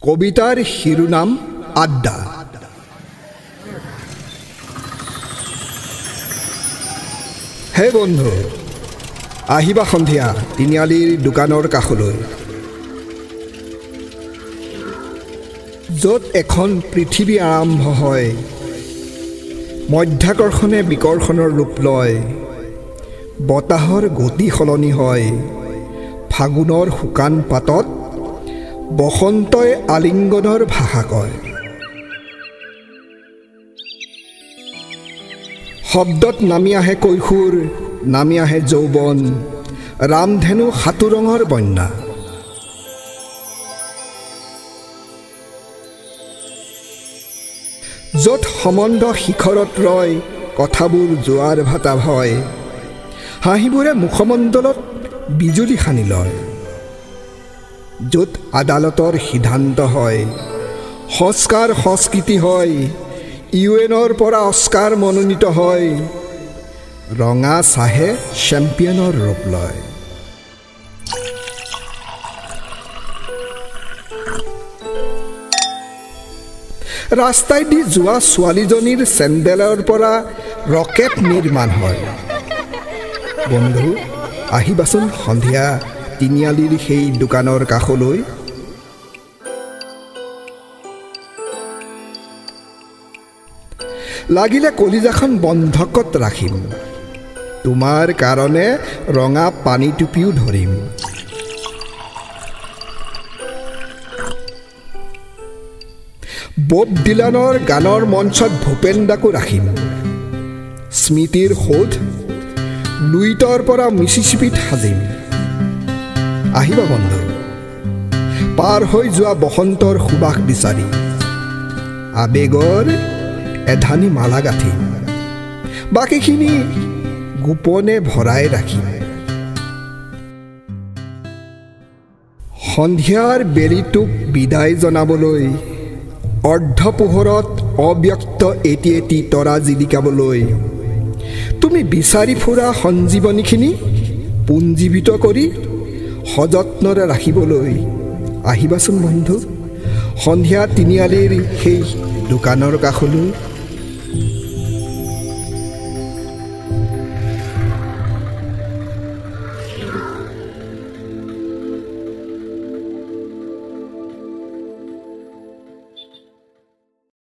কবিতাৰ শিৰোনাম আড্ডা। হে বন্ধু, আহিবা সন্ধিয়া তিনিআলিৰ দোকানৰ কাষলৈ, য'ত এখন পৃথিৱী আৰম্ভ হয়, মধ্যাকৰ্ষণে বিকৰ্ষণৰ ৰূপ লয়, বতাহৰ গতি সলনি হয়, ফাগুনৰ শুকান পাতত বসন্তই আলিংগনৰ ভাষা কয়। শব্দত নামি আহে কৈশোৰ, নামি আহে যৌৱন, ৰামধেনু সাতুৰঙৰ বন্যা। য'ত সম্বন্ধ শিখৰত ৰয়, কথাবোৰ জোৱাৰ ভাটা হয়, হাঁহিবোৰে মুখমণ্ডলত বিজুলী সানি লয়। য'ত আদালতৰ সিদ্ধান্ত হয়, সংস্কাৰ সংস্কৃতি হয়, UN-ৰ পৰা অস্কাৰ মনোনীত হয়, ৰঙা চাহে চেম্পিয়নৰ ৰূপ লয়। ৰাস্তাই দি যোৱা ছোৱালীজনীৰ চেণ্ডেলৰ পৰা ৰকেট নিৰ্মাণ হয়। বন্ধু, আহিবাচোন সন্ধিয়া তিনিআলিৰ সেই দোকানৰ কাষলৈ। লাগিলে কলিজাখন বন্ধকত ৰাখিম, তোমাৰ কাৰণে ৰঙা পানী টুপিও ধৰিম। বব ডিলানৰ গানৰ মঞ্চত ভূপেন দাকো ৰাখিম। স্মৃতিৰ সোধ লুইতৰ পৰা মিচিচিপিত সাজিম। আহিবা বন্ধু, পাৰ হৈ যোৱা বসন্তৰ সুবাস বিচাৰি আবেগৰ এধানি মালা গাঁঠিম, বাকীখিনি গোপনে ভৰাই ৰাখিম। সন্ধিয়াৰ বেলিটোক বিদায় জনাবলৈ, অৰ্ধপোহৰত অব্যক্ত এটি এটি তৰা জিলিকাবলৈ, তুমি বিচাৰি ফুৰা সঞ্জীৱনীখিনি পুঞ্জীৱিত কৰি সযত্নৰে ৰাখিবলৈ আহিবাচোন বন্ধু সন্ধিয়া তিনিআলিৰ সেই দোকানৰ কাষলৈ।